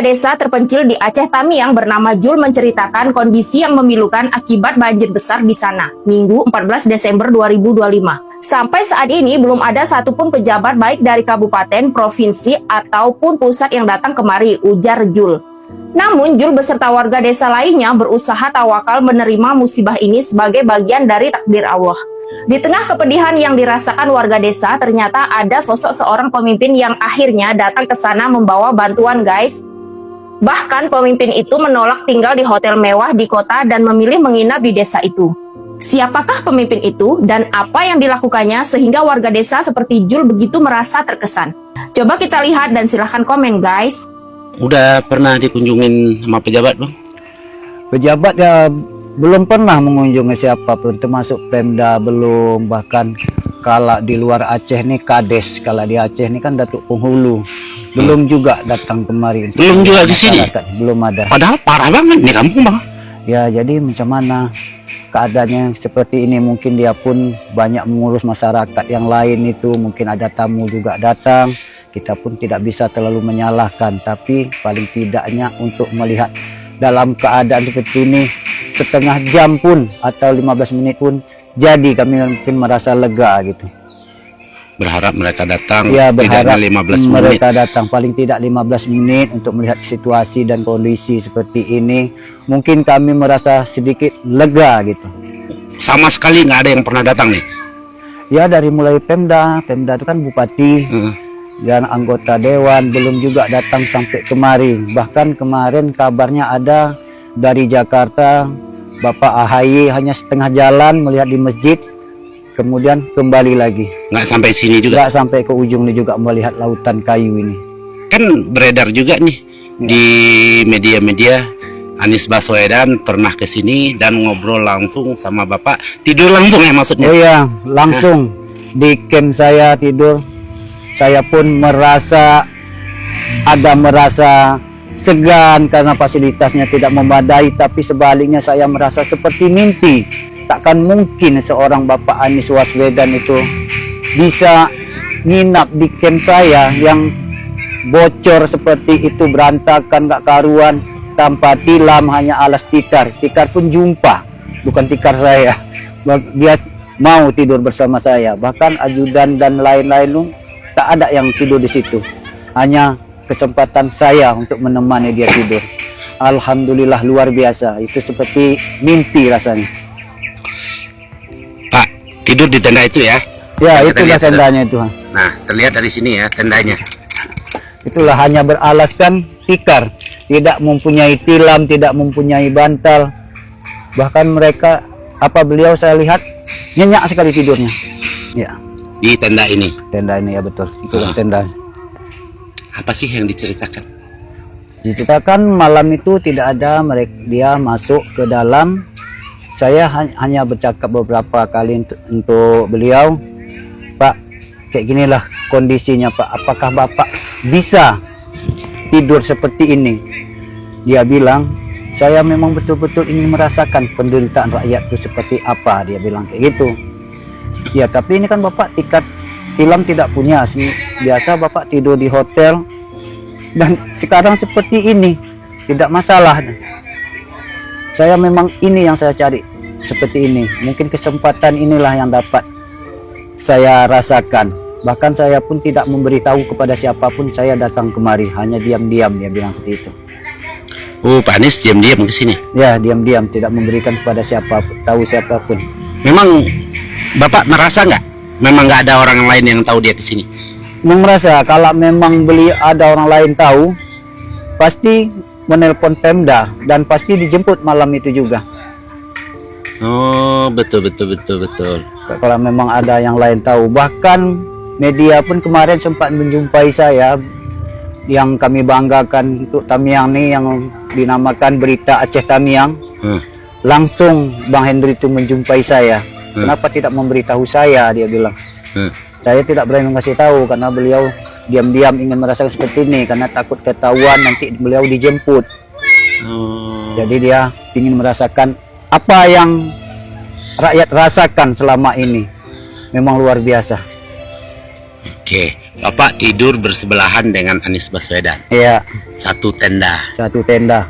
warga desa terpencil di Aceh Tamiang bernama Jul menceritakan kondisi yang memilukan akibat banjir besar di sana, Minggu 14 Desember 2025. Sampai saat ini belum ada satupun pejabat baik dari kabupaten, provinsi, ataupun pusat yang datang kemari, ujar Jul. Namun Jul beserta warga desa lainnya berusaha tawakal menerima musibah ini sebagai bagian dari takdir Allah. Di tengah kepedihan yang dirasakan warga desa, ternyata ada sosok seorang pemimpin yang akhirnya datang ke sana membawa bantuan, guys. Bahkan pemimpin itu menolak tinggal di hotel mewah di kota dan memilih menginap di desa itu. Siapakah pemimpin itu dan apa yang dilakukannya sehingga warga desa seperti Jul begitu merasa terkesan? Coba kita lihat dan silahkan komen, guys. Udah pernah dikunjungin sama pejabat, Bang? Pejabat ya belum pernah mengunjungi siapapun, termasuk Pemda belum. Bahkan kalau di luar Aceh nih Kades, kalau di Aceh nih kan Datuk Penghulu belum juga datang kemari. Belum juga di sini? Belum ada. Padahal parah banget di kampung, Bang. Ya jadi macam mana keadaannya seperti ini, mungkin dia pun banyak mengurus masyarakat yang lain itu, mungkin ada tamu juga datang. Kita pun tidak bisa terlalu menyalahkan, tapi paling tidaknya untuk melihat dalam keadaan seperti ini setengah jam pun atau 15 menit pun jadi kami mungkin merasa lega gitu. Berharap mereka datang, ya, berharap 15 menit. Mereka datang paling tidak 15 menit untuk melihat situasi dan kondisi seperti ini. Mungkin kami merasa sedikit lega gitu. Sama sekali nggak ada yang pernah datang nih? Ya dari mulai Pemda itu kan Bupati dan anggota Dewan belum juga datang sampai kemari. Bahkan kemarin kabarnya ada dari Jakarta, Bapak AHY hanya setengah jalan melihat di masjid, kemudian kembali lagi. Nggak sampai sini juga? Nggak sampai ke ujung ini juga melihat lautan kayu ini. Kan beredar juga nih di media-media, Anies Baswedan pernah ke sini dan ngobrol langsung sama Bapak. Tidur langsung ya maksudnya? Oh iya, langsung di camp saya tidur. Saya pun merasa segan karena fasilitasnya tidak memadai, tapi sebaliknya saya merasa seperti mimpi. Takkan mungkin seorang Bapak Anies Baswedan itu bisa nginap di camp saya yang bocor seperti itu, berantakan, gak karuan, tanpa tilam, hanya alas tikar. Tikar pun jumpa, bukan tikar saya. Dia mau tidur bersama saya, bahkan ajudan dan lain-lain tak ada yang tidur di situ. Hanya kesempatan saya untuk menemani dia tidur. Alhamdulillah luar biasa. Itu seperti mimpi rasanya. Pak, tidur di tenda itu ya? Ya, itulah tendanya itu. Nah, terlihat dari sini ya tendanya. Itulah hanya beralaskan tikar, tidak mempunyai tilam, tidak mempunyai bantal. Bahkan mereka, beliau saya lihat nyenyak sekali tidurnya. Ya. Di tenda ini? Tenda ini ya betul, itulah tenda. Apa sih yang diceritakan? Diceritakan malam itu tidak ada dia masuk ke dalam. Saya hanya bercakap beberapa kali untuk beliau, Pak, kayak ginilah kondisinya Pak, apakah Bapak bisa tidur seperti ini? Dia bilang, saya memang betul-betul ingin merasakan penderitaan rakyat itu seperti apa, dia bilang kayak gitu. Ya tapi ini kan Bapak tiket tilam tidak punya, biasa Bapak tidur di hotel dan sekarang seperti ini tidak masalah. Saya memang ini yang saya cari, seperti ini. Mungkin kesempatan inilah yang dapat saya rasakan. Bahkan saya pun tidak memberitahu kepada siapapun saya datang kemari, hanya diam-diam, dia bilang seperti itu. Oh, Pak Anies diam-diam ke sini? Ya, diam-diam, tidak memberikan kepada siapapun. Memang Bapak merasa nggak? Memang nggak ada orang lain yang tahu dia ke sini? Merasa kalau memang ada orang lain tahu, pasti menelpon Pemda dan pasti dijemput malam itu juga. Oh, betul. Kalau memang ada yang lain tahu, bahkan media pun kemarin sempat menjumpai saya, yang kami banggakan untuk Tamiang nih, yang dinamakan Berita Aceh Tamiang. Langsung Bang Hendri itu menjumpai saya. Kenapa tidak memberitahu saya, dia bilang. Saya tidak berani mengasih tahu karena beliau diam-diam ingin merasakan seperti ini karena takut ketahuan nanti beliau dijemput. Jadi dia ingin merasakan apa yang rakyat rasakan selama ini. Memang luar biasa. Oke, Bapak tidur bersebelahan dengan Anies Baswedan, Iya, satu tenda. satu tenda.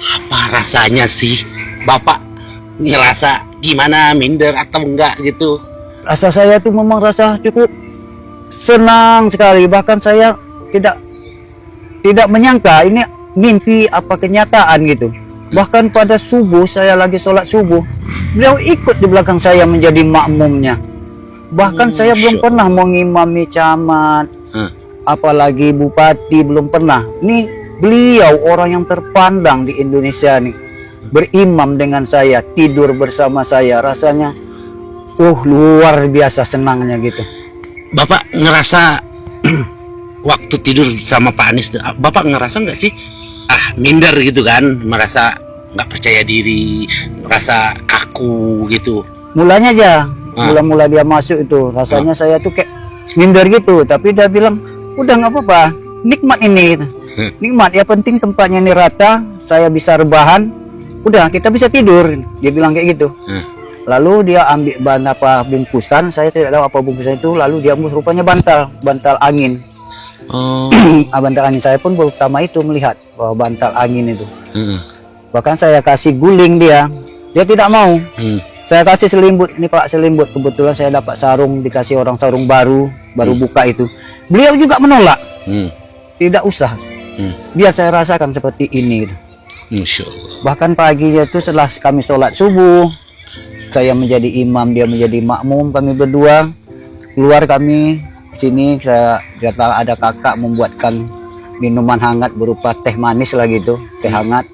Apa rasanya sih? Bapak ngerasa gimana, minder atau enggak gitu? Rasa saya tuh memang rasa cukup senang sekali. Bahkan saya tidak menyangka ini mimpi apa kenyataan gitu. Bahkan pada subuh, saya lagi sholat subuh, beliau ikut di belakang saya menjadi makmumnya. Bahkan saya belum pernah mengimami camat, apalagi bupati, belum pernah. Nih beliau orang yang terpandang di Indonesia nih, berimam dengan saya, tidur bersama saya. Rasanya luar biasa senangnya gitu. Bapak ngerasa waktu tidur sama Pak Anies, Bapak ngerasa nggak sih minder gitu kan, merasa nggak percaya diri, merasa kaku gitu? Mulanya aja, mula-mula dia masuk itu rasanya saya tuh kayak minder gitu, tapi dia bilang udah nggak apa-apa, nikmat ini gitu. Nikmat, ya penting tempatnya ini rata, saya bisa rebahan, udah kita bisa tidur, dia bilang kayak gitu. Lalu dia ambil bungkusan, saya tidak tahu apa bungkusan itu, lalu dia rupanya bantal angin. Bantal angin, saya pun baru pertama itu melihat bahwa bantal angin itu. Bahkan saya kasih guling dia tidak mau. Saya kasih selimut, ini Pak selimut, kebetulan saya dapat sarung, dikasih orang sarung baru buka itu. Beliau juga menolak, tidak usah, biar saya rasakan seperti ini. Insya Allah. Bahkan paginya itu setelah kami sholat subuh, saya menjadi imam, dia menjadi makmum, kami berdua keluar kami sini. Saya datang, ada kakak membuatkan minuman hangat berupa teh manis lah gitu, teh hangat.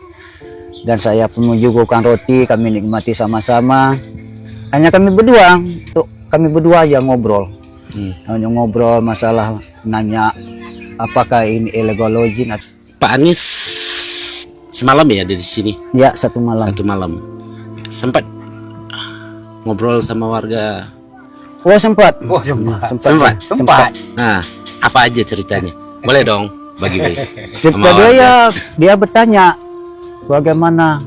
Dan saya pun menyuguhkan roti, kami nikmati sama-sama. Hanya kami berdua aja ngobrol. Hanya ngobrol masalah, nanya apakah ini illegal lodging. Pak Anies semalam ya di sini? Ya, satu malam. Sempat ngobrol sama warga? Sempat. Sempat. Nah, apa aja ceritanya? Boleh dong bagi-bagi. Cerita dia bertanya bagaimana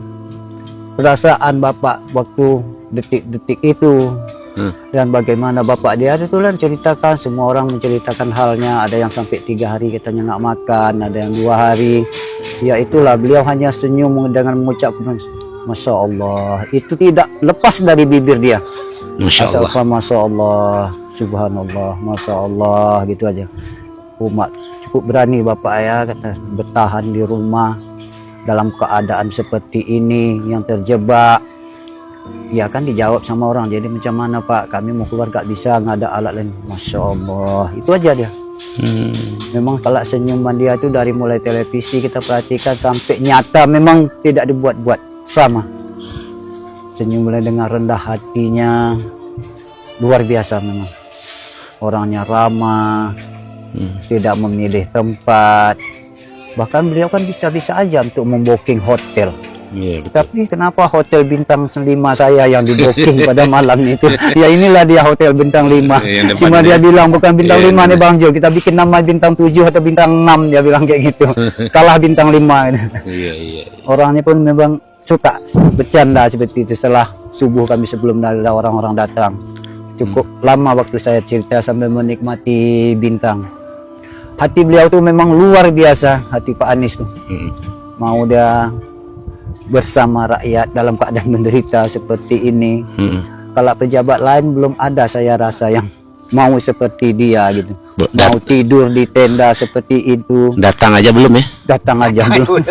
perasaan Bapak waktu detik-detik itu, dan bagaimana Bapak dia itu lah ceritakan, semua orang menceritakan halnya. Ada yang sampai 3 hari katanya nggak makan, ada yang 2 hari. Ya itulah, beliau hanya senyum dengan mengucapkan Masya Allah. Itu tidak lepas dari bibir dia. Masya Allah. Masya Allah, Subhanallah, Masya Allah, gitu aja. Umat cukup berani Bapak ya, kata, bertahan di rumah dalam keadaan seperti ini, yang terjebak. Ya kan dijawab sama orang, jadi macam mana Pak, kami mau keluar gak bisa, nggak ada alat lain. Masya Allah, itu aja dia. Memang kalau senyuman dia itu dari mulai televisi kita perhatikan sampai nyata memang tidak dibuat-buat, sama. Senyum mulai dengan rendah hatinya, luar biasa memang. Orangnya ramah, tidak memilih tempat. Bahkan beliau kan bisa-bisa aja untuk membooking hotel. Tapi kenapa hotel bintang 5 saya yang di booking pada malam itu? Ya inilah dia hotel bintang 5. Cuma dia bilang bukan bintang 5 nih Bang Jo, kita bikin nama bintang 7 atau bintang 6, dia bilang kayak gitu. Kalah bintang 5. Orangnya pun memang suka bercanda seperti itu. Setelah subuh kami, sebelum ada orang-orang datang, cukup lama waktu saya cerita sambil menikmati bintang. Hati beliau tuh memang luar biasa, hati Pak Anies tuh. Mau dia bersama rakyat dalam keadaan menderita seperti ini. Kalau pejabat lain belum ada saya rasa yang mau seperti dia gitu. Mau tidur di tenda seperti itu. Datang aja belum ya? Datang aja belum.